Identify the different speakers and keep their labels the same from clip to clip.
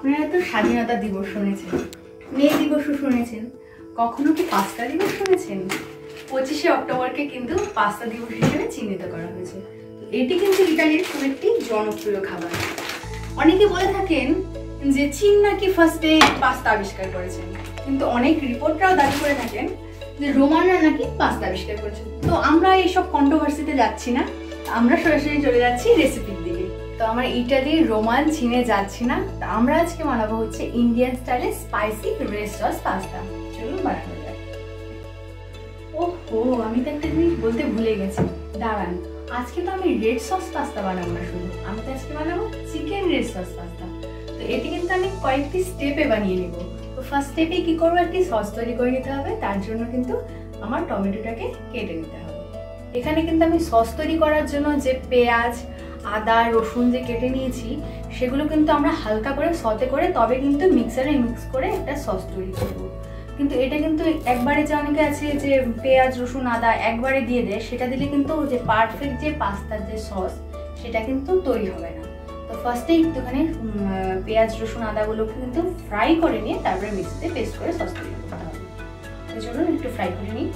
Speaker 1: আপনারা তো স্বাধীনতা দিবস শুনেছেন, মে দিবসও শুনেছেন, কখনো কি পাস্তা দিবস শুনেছেন? 25শে অক্টোবরকে কিন্তু পাস্তা দিবস হিসেবে চিহ্নিত করা হয়েছে। এটি কিন্তু ইতালির খুব একটি জনপ্রিয় খাবার। অনেকে বলে থাকেন যে চীন নাকি ফার্স্টে পাস্তা আবিষ্কার করেছেন, কিন্তু অনেক রিপোর্টরাও দাবি করে থাকেন যে রোমানরা নাকি পাস্তা আবিষ্কার করেছেন। তো আমরা এইসব কন্ট্রোভার্সিতে যাচ্ছি না, আমরা সরাসরি চলে যাচ্ছি রেসিপির দিকে। তো আমরা ইটালি রোমান চীনে যাচ্ছি না, আমরা আজকে বানাবো হচ্ছে ইন্ডিয়ান স্টাইলে স্পাইসি রেড সস পাস্তা। চলুন বানানো যায়। ওহো, আমি তো একটা জিনিস বলতে ভুলে গেছি, দাঁড়ান। আজকে তো আমি রেড সস পাস্তা বানাবো না, শুধু আমি তো আজকে বানাবো চিকেন রেড সস পাস্তা। তো এটি কিন্তু আমি কয়েকটি স্টেপে বানিয়ে নেব। তো ফার্স্ট স্টেপে কি করবো, একটি সস তৈরি করে নিতে হবে। তার জন্য কিন্তু আমার টমেটোটাকে কেটে নিতে হবে। এখানে কিন্তু আমি সস তৈরি করার জন্য যে পেঁয়াজ, আদা, রসুন যে কেটে নিয়েছি, সেগুলো কিন্তু আমরা হালকা করে সতে করে তবে কিন্তু মিক্সারে মিক্স করে একটা সস তৈরি করব। কিন্তু এটা কিন্তু একবারে যে অনেকে আছে যে পেঁয়াজ, রসুন, আদা একবারে দিয়ে দেয়, সেটা দিলে কিন্তু যে পারফেক্ট যে পাস্তার যে সস সেটা কিন্তু তৈরি হবে না। তো ফার্স্টে একটুখানি পেঁয়াজ, রসুন, আদাগুলোকে কিন্তু ফ্রাই করে নিয়ে তারপরে মিক্সিতে পেস্ট করে সস তৈরি করতে হবে। এই জন্য একটু ফ্রাই করে নিই।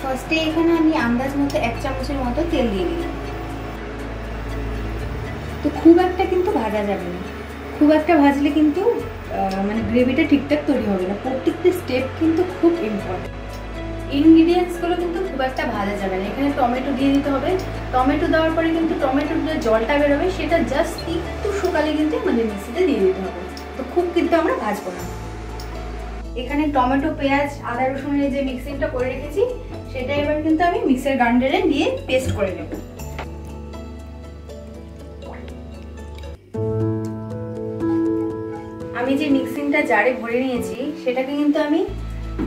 Speaker 1: ফার্স্টে এখানে আমি আন্দাজ মতো 1 চামচের মতো তেল দিয়ে নিলাম। তো খুব একটা কিন্তু ভাজা যাবে না, খুব একটা ভাজলে কিন্তু মানে গ্রেভিটা ঠিকঠাক তৈরি হবে না। প্রত্যেকটা স্টেপ কিন্তু খুব ইম্পর্টেন্ট। ইনগ্রিডিয়েন্টসগুলো কিন্তু খুব একটা ভাজা যাবে না। এখানে টমেটো দিয়ে দিতে হবে। টমেটো দেওয়ার পরে কিন্তু টমেটোর যে জলটা বেরোবে সেটা জাস্ট একটু শুকালে কিন্তু আমাদের মিক্সিতে দিয়ে দিতে হবে। তো খুব কিন্তু আমরা ভাজবো না। এখানে টমেটো, পেঁয়াজ, আদা, রসুনের যে মিক্সিংটা করে রেখেছি সেটা এবার কিন্তু আমি মিক্সার গ্রাইন্ডারে দিয়ে পেস্ট করে নেব। আমি যে মিক্সিংটা জারে ভরে নিয়েছি সেটাকে কিন্তু আমি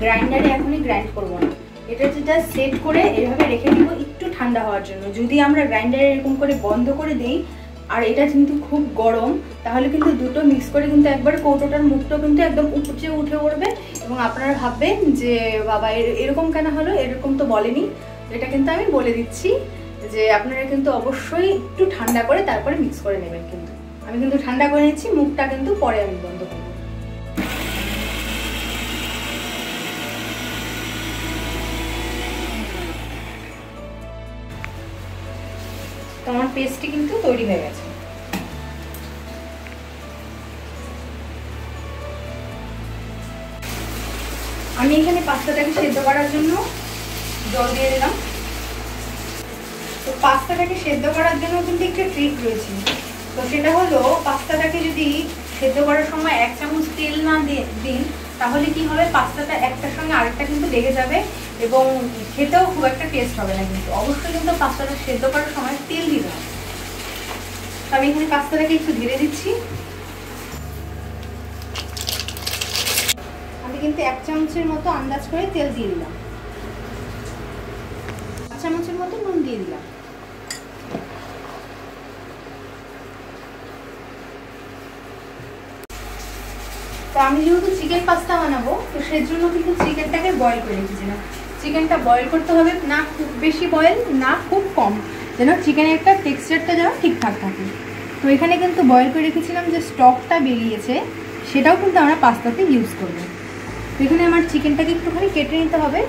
Speaker 1: গ্রাইন্ডারে এখনই গ্রাইন্ড করবো না, এটা যেটা সেট করে এভাবে রেখে দিব একটু ঠান্ডা হওয়ার জন্য। যদি আমরা গ্রাইন্ডারে এরকম করে বন্ধ করে দিই আর এটা কিন্তু খুব গরম, তাহলে কিন্তু দুটো মিক্স করে কিন্তু একবার কৌটোটার মুখটা কিন্তু একদম উপচে উঠে পড়বে এবং আপনারা ভাববেন যে বাবা এরকম কেন হলো, এরকম তো বলেনি। এটা কিন্তু আমি বলে দিচ্ছি যে আপনারা কিন্তু অবশ্যই একটু ঠান্ডা করে তারপরে মিক্স করে নেবেন। কিন্তু আমি কিন্তু ঠান্ডা করে নিচ্ছি, মুখটা কিন্তু পরে আমি বন্ধ করব। তো আমার পেস্টটি কিন্তু তৈরি হয়ে গেছে। আমি এখানে পাস্তাটাকে সেদ্ধ করার জন্য জল দিয়ে দিলাম। তো পাস্তাটাকে সেদ্ধ করার জন্য কিন্তু একটা ট্রিক রয়েছে। তো সেটা হলো, পাস্তাটাকে যদি সেদ্ধ করার সময় 1 চামচ তেল না দিন, তাহলে কি হবে, পাস্তাটা একটার সঙ্গে আরেকটা কিন্তু লেগে যাবে এবং খেতেও খুব একটা টেস্ট হবে না। কিন্তু অবশ্যই কিন্তু পাস্তাটা সেদ্ধ করার সময় তেল দিতে হবে। তো আমি এখানে পাস্তাটাকে একটু ধীরে দিচ্ছি। আমি কিন্তু 1 চামচের মতো আন্দাজ করে তেল দিয়ে দিলাম, 1 চামচের মতো নুন দিয়ে দিলাম। তো আমি যেহেতু চিকেন পাস্তা বানাবো, তো সেজন্য কিন্তু চিকেনটাকে বয়েল করে রেখেছিলাম। চিকেনটা বয়েল করতে হবে, না খুব বেশি বয়েল, না খুব কম, যেন চিকেনের একটা টেক্সচারটা যেন ঠিকঠাক থাকে। তো এখানে কিন্তু বয়েল করে রেখেছিলাম, যে স্টকটা বেরিয়েছে সেটাও কিন্তু আমরা পাস্তাতে ইউজ করবো। তো এখানে আমার চিকেনটাকে একটুখানি কেটে নিতে হবে।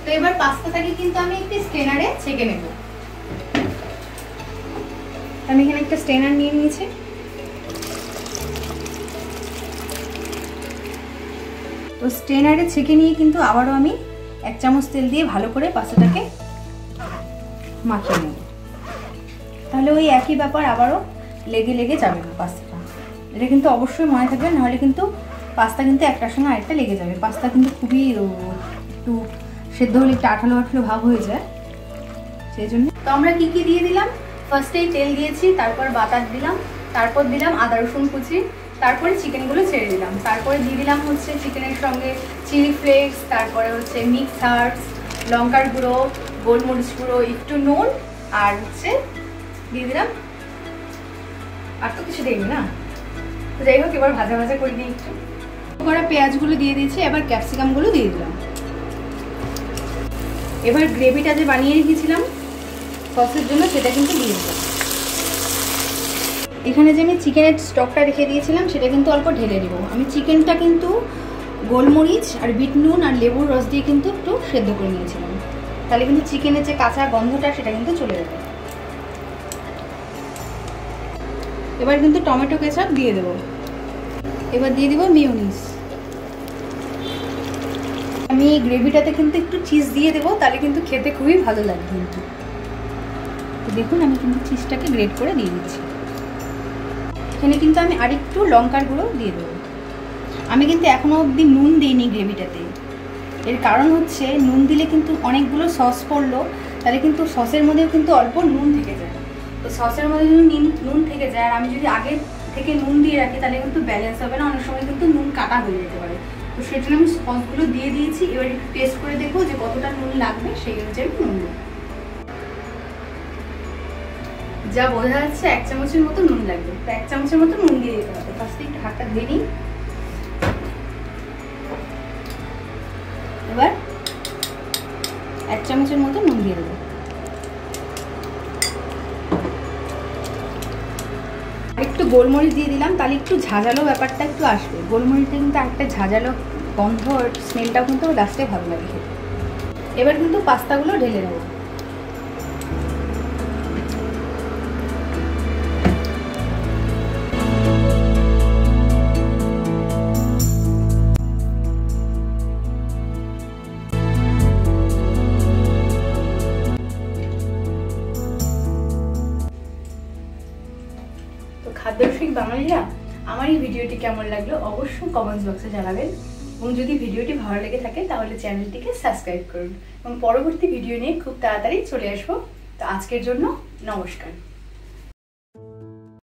Speaker 1: তো এবার পাস্তাটাকে কিন্তু আমি একটি স্ট্রেনারে ছেঁকে নেব। আমি এখানে একটা স্ট্রেনার নিয়ে নিয়েছি। তো স্ট্রেনারে ছেঁকে নিয়ে কিন্তু আবারও আমি 1 চামচ তেল দিয়ে ভালো করে পাস্তাটাকে মাখিয়ে নেব। তাহলে ওই একই ব্যাপার, আবারও লেগে লেগে যাবে না পাস্তাটা। এটা কিন্তু অবশ্যই মনে থাকবে, নাহলে কিন্তু পাস্তা কিন্তু একটার সঙ্গে আরেকটা লেগে যাবে। পাস্তা কিন্তু খুবই একটু সেদ্ধ হলে একটু আঠালো আঠালো ভাব হয়ে যায়, সেই জন্য। তো আমরা কি কি দিয়ে দিলাম, ফার্স্টেই তেল দিয়েছি, তারপর বাটার দিলাম, তারপর দিলাম আদা রসুন কুচি, তারপরে চিকেনগুলো ছেড়ে দিলাম, তারপরে দিয়ে দিলাম হচ্ছে চিকেনের সঙ্গে চিলি ফ্লেক্স, তারপরে হচ্ছে মিক্স হার্বস, লঙ্কার গুঁড়ো, গোলমরিচ গুঁড়ো, একটু নুন, আর হচ্ছে দিয়ে দিলাম, আর তো কিছু দেয়নি না, তো যাই হোক, এবার ভাজা ভাজা করে দিই একটু। করা পেঁয়াজগুলো দিয়ে দিয়েছি, এবার ক্যাপসিকামগুলো দিয়ে দিলাম। এবার গ্রেভিটা যে বানিয়ে রেখেছিলাম সসের জন্য সেটা কিন্তু দিয়ে দিলাম। এখানে যে আমি চিকেনের স্টকটা রেখে দিয়েছিলাম সেটা কিন্তু অল্প ঢেলে দেবো। আমি চিকেনটা কিন্তু গোলমরিচ আর বিট নুন আর লেবুর রস দিয়ে কিন্তু একটু সেদ্ধ করে নিয়েছিলাম, তাহলে কিন্তু চিকেনের যে কাঁচা গন্ধটা সেটা কিন্তু চলে যাবে। এবার কিন্তু টমেটো কেচাপ দিয়ে দেবো। এবার দিয়ে দেবো মিউনিস। আমি এই গ্রেভিটাতে কিন্তু একটু চিজ দিয়ে দেবো, তাহলে কিন্তু খেতে খুবই ভালো লাগবে। কিন্তু দেখুন আমি কিন্তু চিজটাকে গ্রেট করে দিয়ে দিচ্ছি। এখানে কিন্তু আমি আরেকটু লঙ্কার গুঁড়ো দিয়ে দেবো। আমি কিন্তু এখনো অবধি নুন দিইনি গ্রেভিটাতে। এর কারণ হচ্ছে নুন দিলে কিন্তু অনেকগুলো সস পড়লো, তাহলে কিন্তু সসের মধ্যেও কিন্তু অল্প নুন থেকে যায়। তো সসের মধ্যে যদি নুন থেকে যায় আর আমি যদি আগে থেকে নুন দিয়ে রাখি তাহলে কিন্তু ব্যালেন্স হবে না, অনেক সময় কিন্তু নুন কাটা হয়ে যেতে পারে। তো সেই জন্য আমি সসগুলো দিয়ে দিয়েছি। এবার একটু টেস্ট করে দেখবো যে কতটা নুন লাগবে, সেই অনুযায়ী নুন দেবো। যা বোঝা যাচ্ছে 1 চামচের মতো নুন লাগবে, তো 1 চামচের মতো নুন দিয়ে দিতে হবে। ফার্স্টে একটু হাতটা ধুয়ে নিই। এবার 1 চামচের মতো নুন দিয়ে দেবো। একটু গোলমরিচ দিয়ে দিলাম, তাহলে একটু ঝাঁঝালো ব্যাপারটা একটু আসবে। গোলমরিচটা কিন্তু একটা ঝাঁঝালো গন্ধ, স্মেলটাও কিন্তু লাস্টে ভালো লাগে খেতে। এবার কিন্তু পাস্তাগুলো ঢেলে নেবো। তো খাদ্যরসিক বাঙালিরা, আমার এই ভিডিওটি কেমন লাগলো অবশ্যই কমেন্টস বক্সে জানাবেন, এবং যদি ভিডিওটি ভালো লেগে থাকে তাহলে চ্যানেলটিকে সাবস্ক্রাইব করুন, এবং পরবর্তী ভিডিও নিয়ে খুব তাড়াতাড়ি চলে আসবো। তো আজকের জন্য নমস্কার।